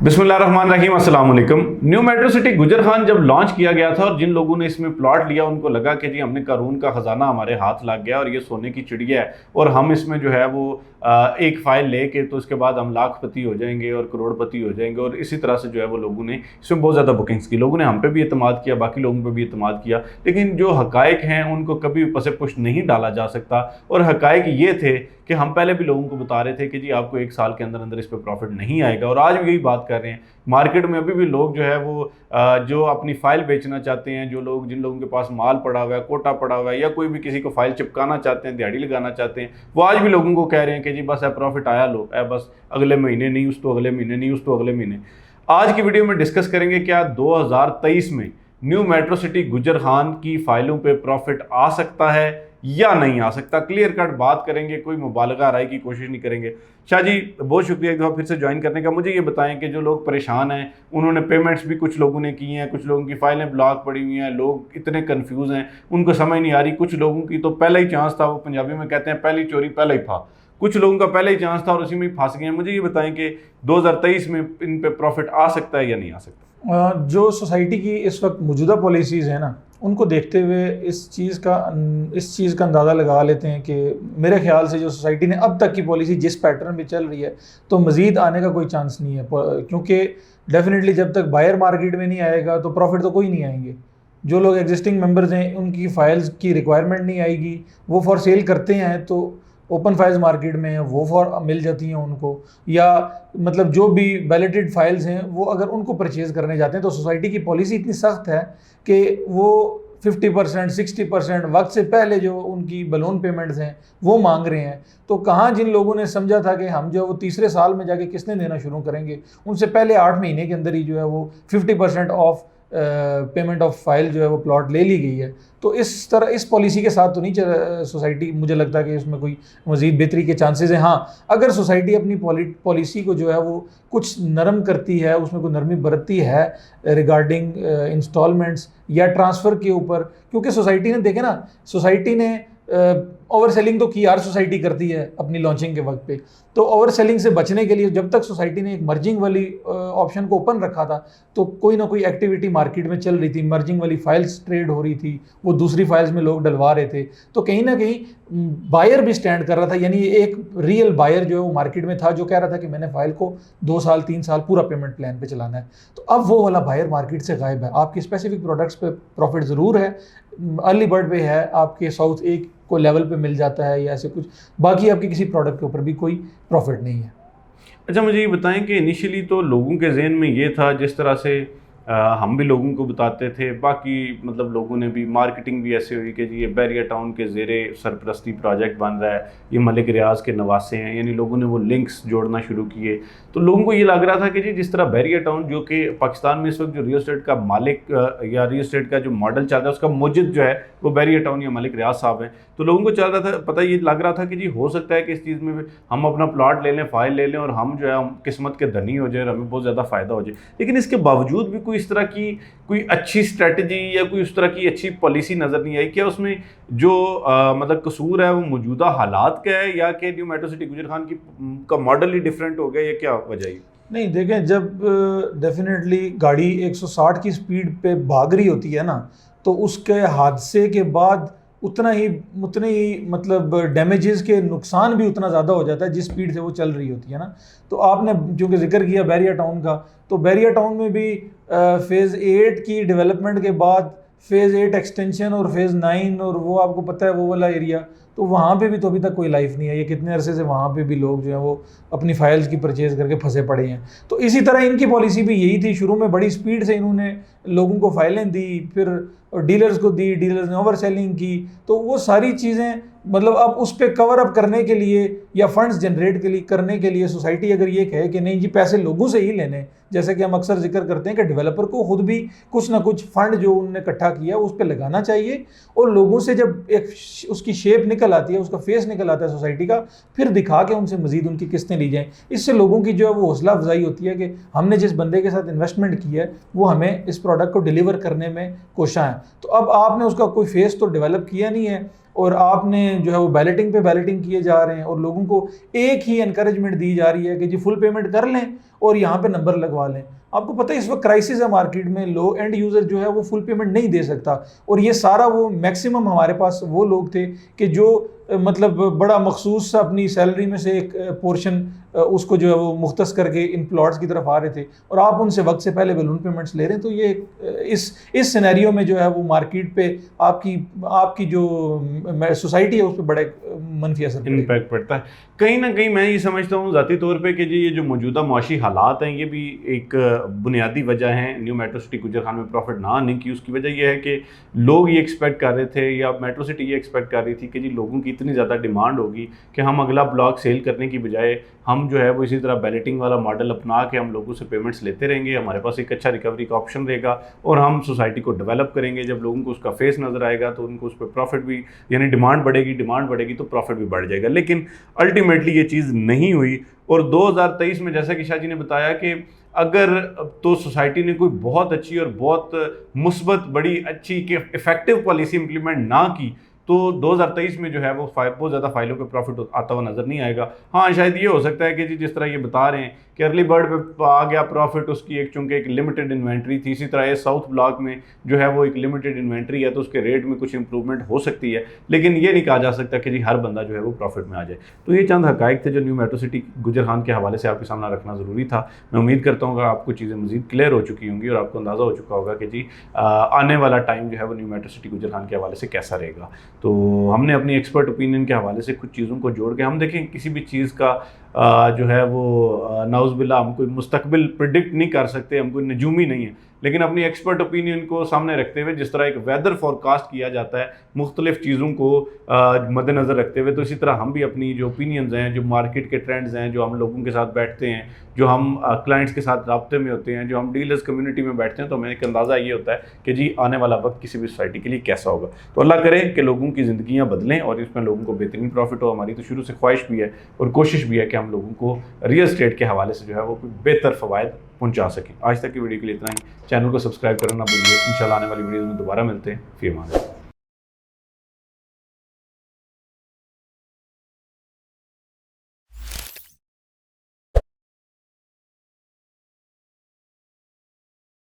बिस्मिल्लाहिर्रहमानिर्रहीम, अस्सलाम वालेकुम। न्यू मेट्रो सिटी गुजर खान जब लॉन्च किया गया था और जिन लोगों ने इसमें प्लॉट लिया उनको लगा कि जी हमने कानून का ख़जाना हमारे हाथ लग गया और ये सोने की चिड़िया है और हम इसमें जो है वो एक फ़ाइल लेके तो उसके बाद हम लाखपति हो जाएंगे और करोड़पति हो जाएंगे। और इसी तरह से जो है वो लोगों ने इसमें बहुत ज़्यादा बुकिंग्स की। लोगों ने हम पे भी एतमाद किया, बाकी लोगों पे भी एतमाद किया, लेकिन जो हक़ाइक़ हैं उनको कभी पसे पुष्ट नहीं डाला जा सकता। और हक़ाइक़ ये थे कि हम पहले भी लोगों को बता रहे थे कि जी आपको 1 साल के अंदर अंदर इस पर प्रॉफिट नहीं आएगा, और आज भी यही बात कर रहे हैं। मार्केट में अभी भी लोग जो है वो जो अपनी फ़ाइल बेचना चाहते हैं, जो लोग जिन लोगों के पास माल पड़ा हुआ है, कोटा पड़ा हुआ है, या कोई भी किसी को फ़ाइल चिपकाना चाहते हैं, दिहाड़ी लगाना चाहते हैं, वो आज भी लोगों को कह रहे हैं कि जी बस प्रॉफिट आया लो, बस अगले महीने नहीं, उस तो अगले महीने नहीं, उस तो अगले महीने। आज की वीडियो में डिस्कस करेंगे क्या 2023 में न्यू मेट्रो सिटी गुजर खान की फ़ाइलों पे प्रॉफिट आ सकता है या नहीं आ सकता। क्लियर कट बात करेंगे, कोई मुबालगा राय की कोशिश नहीं करेंगे। शाह जी बहुत शुक्रिया एक दफ़ा फिर से ज्वाइन करने का। मुझे ये बताएं कि जो लोग परेशान हैं, उन्होंने पेमेंट्स भी कुछ लोगों ने की हैं, कुछ लोगों की फ़ाइलें ब्लॉक पड़ी हुई हैं, लोग इतने कन्फ्यूज़ हैं, उनको समझ नहीं आ रही। कुछ लोगों की तो पहला ही चांस था, वो पंजाबी में कहते हैं पहली चोरी पहला ही फा। कुछ लोगों का पहले ही चांस था और उसी में ही फंस गए हैं। मुझे ये बताएं कि 2023 में इन पे प्रॉफिट आ सकता है या नहीं आ सकता। जो सोसाइटी की इस वक्त मौजूदा पॉलिसीज़ हैं ना, उनको देखते हुए इस चीज़ का अंदाज़ा लगा लेते हैं कि मेरे ख्याल से जो सोसाइटी ने अब तक की पॉलिसी जिस पैटर्न में चल रही है तो मज़ीद आने का कोई चांस नहीं है, क्योंकि डेफिनेटली जब तक बायर मार्केट में नहीं आएगा तो प्रॉफिट तो कोई नहीं आएंगे। जो लोग एग्जिस्टिंग मेंबर्स हैं उनकी फ़ाइल्स की रिक्वायरमेंट नहीं आएगी, वो फॉर सेल करते हैं तो ओपन फाइल्स मार्केट में वो फॉर मिल जाती हैं उनको, या मतलब जो भी बैलेटेड फाइल्स हैं वो अगर उनको परचेज़ करने जाते हैं तो सोसाइटी की पॉलिसी इतनी सख्त है कि वो 50% 60% वक्त से पहले जो उनकी बलून पेमेंट्स हैं वो मांग रहे हैं। तो कहाँ जिन लोगों ने समझा था कि हम जो वो तीसरे साल में जाके किसने देना शुरू करेंगे, उनसे पहले 8 महीने के अंदर ही जो है वो 50% ऑफ पेमेंट ऑफ फाइल जो है वो प्लॉट ले ली गई है। तो इस पॉलिसी के साथ तो नहीं सोसाइटी, मुझे लगता है कि इसमें कोई मज़ीद बेहतरी के चांसेस हैं। हाँ, अगर सोसाइटी अपनी पॉलिसी को जो है वो कुछ नरम करती है, उसमें कोई नरमी बरतती है रिगार्डिंग इंस्टॉलमेंट्स या ट्रांसफ़र के ऊपर, क्योंकि सोसाइटी ने देखे ना, सोसाइटी ने ओवर सेलिंग तो की, हर सोसाइटी करती है अपनी लॉन्चिंग के वक्त पे। तो ओवर सेलिंग से बचने के लिए जब तक सोसाइटी ने एक मर्जिंग वाली ऑप्शन को ओपन रखा था तो कोई ना कोई एक्टिविटी मार्केट में चल रही थी, मर्जिंग वाली फाइल्स ट्रेड हो रही थी, वो दूसरी फाइल्स में लोग डलवा रहे थे, तो कहीं ना कहीं बायर भी स्टैंड कर रहा था। यानी एक रियल बायर जो है वो मार्केट में था जो कह रहा था कि मैंने फाइल को 2 साल 3 साल पूरा पेमेंट प्लान पे चलाना है। तो अब वो वाला बायर मार्केट से गायब है। आपके स्पेसिफिक प्रोडक्ट्स पे प्रॉफिट ज़रूर है, अर्ली बर्ड पे है, आपके साउथ एक को लेवल पे मिल जाता है या ऐसे कुछ, बाकी आपके किसी प्रोडक्ट के ऊपर भी कोई प्रॉफिट नहीं है। अच्छा, मुझे ये बताएं कि इनिशियली तो लोगों के जहन में ये था, जिस तरह से हम भी लोगों को बताते थे, बाकी मतलब लोगों ने भी, मार्केटिंग भी ऐसे हुई कि जी ये बैरिया टाउन के ज़ेरे सरपरस्ती प्रोजेक्ट बन रहा है, ये मलिक रियाज के नवासे हैं, यानी लोगों ने वो लिंक्स जोड़ना शुरू किए। तो लोगों को ये लग रहा था कि जी जिस तरह बैरिया टाउन, जो कि पाकिस्तान में इस वक्त जो रियल एस्टेट का मालिक या रियल एस्टेट का जो मॉडल चल रहा है उसका मुजिद जो है वो बैरिया टाउन या मलिक रियाज साहब हैं। तो लोगों को चल रहा था, पता ये लग रहा था कि जी हो सकता है कि इस चीज़ में हम अपना प्लॉट ले लें, फाइल ले लें और हम जो है हम किस्मत के धनी हो जाए और हमें बहुत ज़्यादा फ़ायदा हो जाए। लेकिन इसके बावजूद भी कोई इस तरह की कोई अच्छी स्ट्रेटजी या कोई उस तरह की अच्छी पॉलिसी नज़र नहीं आई। क्या उसमें जो मतलब कसूर है वो मौजूदा हालात का है, या कि न्यू मेट्रो सिटी गुजर खान का मॉडल ही डिफरेंट हो गया, या क्या वजह है? नहीं, देखें, जब डेफिनेटली गाड़ी 160 की स्पीड पे भाग रही होती है ना, तो उसके हादसे के बाद उतने ही मतलब डैमेजेस के नुकसान भी उतना ज़्यादा हो जाता है जिस स्पीड से वो चल रही होती है ना। तो आपने चूँकि जिक्र किया बैरिया टाउन का, तो बैरिया टाउन में भी फ़ेज़ 8 की डेवलपमेंट के बाद फ़ेज़ 8 एक्सटेंशन और फ़ेज़ 9, और वो आपको पता है वो वाला एरिया, तो वहाँ पे भी तो अभी तक कोई लाइफ नहीं है। ये कितने अरसे से वहाँ पे भी लोग जो है वो अपनी फाइल्स की परचेज़ करके फंसे पड़े हैं। तो इसी तरह इनकी पॉलिसी भी यही थी। शुरू में बड़ी स्पीड से इन्होंने लोगों को फाइलें दी, फिर डीलर्स को दी, डीलर्स ने ओवर सेलिंग की। तो वो सारी चीज़ें मतलब अब उस पर कवर अप करने के लिए या फंड्स जनरेट करने के लिए सोसाइटी अगर ये कहे कि नहीं जी पैसे लोगों से ही लेने, जैसे कि हम अक्सर जिक्र करते हैं कि डेवलपर को खुद भी कुछ ना कुछ फंड जो उन्होंने इकट्ठा किया उस पर लगाना चाहिए, और लोगों से जब एक उसकी शेप निकल आती है, उसका फेस निकल आता है सोसाइटी का, फिर दिखा के उनसे मजीद उनकी किस्तें ली जाएँ। इससे लोगों की जो है वो हौसला अफजाई होती है कि हमने जिस बंदे के साथ इन्वेस्टमेंट की है वो हमें इस प्रोडक्ट को डिलीवर करने में कोशा है। तो अब आपने उसका कोई फेस तो डेवलप किया नहीं है, और आपने जो है वो बैलेटिंग पे बैलेटिंग किए जा रहे हैं और लोगों को एक ही एनकरेजमेंट दी जा रही है कि जी फुल पेमेंट कर लें और यहाँ पे नंबर लगवा लें। आपको पता है इस वक्त क्राइसिस है मार्केट में, लो एंड यूज़र जो है वो फुल पेमेंट नहीं दे सकता, और ये सारा वो मैक्सिमम हमारे पास वो लोग थे कि जो मतलब बड़ा मखसूस अपनी सैलरी में से एक पोर्शन उसको जो है वो मुख्तस करके इन प्लॉट्स की तरफ आ रहे थे, और आप उनसे वक्त से पहले बलून पेमेंट्स ले रहे हैं। तो ये इस सिनेरियो में जो है वो मार्केट पे आपकी जो सोसाइटी है उस पर बड़े मनफी असर इम्पैक्ट पड़ता है। कहीं ना कहीं मैं ये समझता हूँ ज़ाती तौर पे कि जी ये जो मौजूदा मुआशी हालात हैं ये भी एक बुनियादी वजह है न्यू मेट्रो सिटी गुजरखान में प्रॉफिट ना आने की। उसकी वजह यह है कि लोग ये एक्सपेक्ट कर रहे थे, या मेट्रो सिटी ये एक्सपेक्ट कर रही थी कि जी लोगों की इतनी ज़्यादा डिमांड होगी कि हम अगला ब्लॉक सेल करने की बजाय हम जो है वो इसी तरह बैलेटिंग वाला मॉडल अपना के हम लोगों से पेमेंट्स लेते रहेंगे, हमारे पास एक अच्छा रिकवरी का ऑप्शन रहेगा और हम सोसाइटी को डेवलप करेंगे। जब लोगों को उसका फेस नज़र आएगा तो उनको उस पर प्रॉफिट भी, यानी डिमांड बढ़ेगी तो प्रॉफिट भी बढ़ जाएगा। लेकिन अल्टीमेटली ये चीज़ नहीं हुई। और 2023 में जैसा कि शाह जी ने बताया कि अगर तो सोसाइटी ने कोई बहुत अच्छी और बहुत मुस्बत बड़ी अच्छी कि इफेक्टिव पॉलिसी इंप्लीमेंट ना की तो 2023 में जो है वो बहुत ज़्यादा फाइलों पे प्रॉफिट आता हुआ नज़र नहीं आएगा। हाँ, शायद ये हो सकता है कि जी जिस तरह ये बता रहे हैं कि अर्ली बर्ड पे आ गया प्रॉफिट, उसकी एक चूँकि एक लिमिटेड इन्वेंट्री थी, इसी तरह ये साउथ ब्लॉक में जो है वो एक लिमिटेड इन्वेंट्री है तो उसके रेट में कुछ इंप्रूवमेंट हो सकती है, लेकिन ये नहीं कहा जा सकता कि जी हर बंदा जो है वो प्रॉफिट में आ जाए। तो ये चंद हक़ाइक़ थे जो न्यू मेट्रो सिटी गुजरखान के हवाले से आपके सामने रखना ज़रूरी था। मैं उम्मीद करता हूँ कि आपको चीज़ें मज़ीद क्लियर हो चुकी होंगी और आपको अंदाज़ा हो चुका होगा कि जी आने वाला टाइम जो है वो न्यू मेट्रो सिटी गुजरखान के हवाले से कैसा रहेगा। तो हमने अपनी एक्सपर्ट ओपिनियन के हवाले से कुछ चीज़ों को जोड़ के हम देखें किसी भी चीज़ का जो है वो नाउज़ुबिल्लाह हम कोई मुस्तकबिल प्रिडिक्ट नहीं कर सकते, हम कोई नजूमी नहीं है, लेकिन अपनी एक्सपर्ट ओपिनियन को सामने रखते हुए जिस तरह एक वेदर फोरकास्ट किया जाता है मुख्तलिफ चीज़ों को मद्देनज़र रखते हुए, तो इसी तरह हम भी अपनी जो ओपिनियंस हैं, जो मार्केट के ट्रेंड्स हैं, जो हम लोगों के साथ बैठते हैं, जो हम क्लाइंट्स के साथ राब्ते में होते हैं, जो हम डीलर्स कम्युनिटी में बैठते हैं, तो हमें एक अंदाज़ा ये होता है कि जी आने वाला वक्त किसी भी सोसाइटी के लिए कैसा होगा। तो अल्लाह करे कि लोगों की ज़िंदगियाँ बदलें और इसमें लोगों को बेहतरीन प्रॉफिट हो। हमारी तो शुरू से ख्वाहिश भी है और कोशिश भी है कि हम लोगों को रियल एस्टेट के हवाले से जो है वो कोई बेहतर फ़वायद पहुँचा सकें। आज तक की वीडियो के लिए इतना ही। चैनल को सब्सक्राइब करना ना भूलिए। इंशाल्लाह आने वाली वीडियोज़ में दोबारा मिलते हैं। फिर मान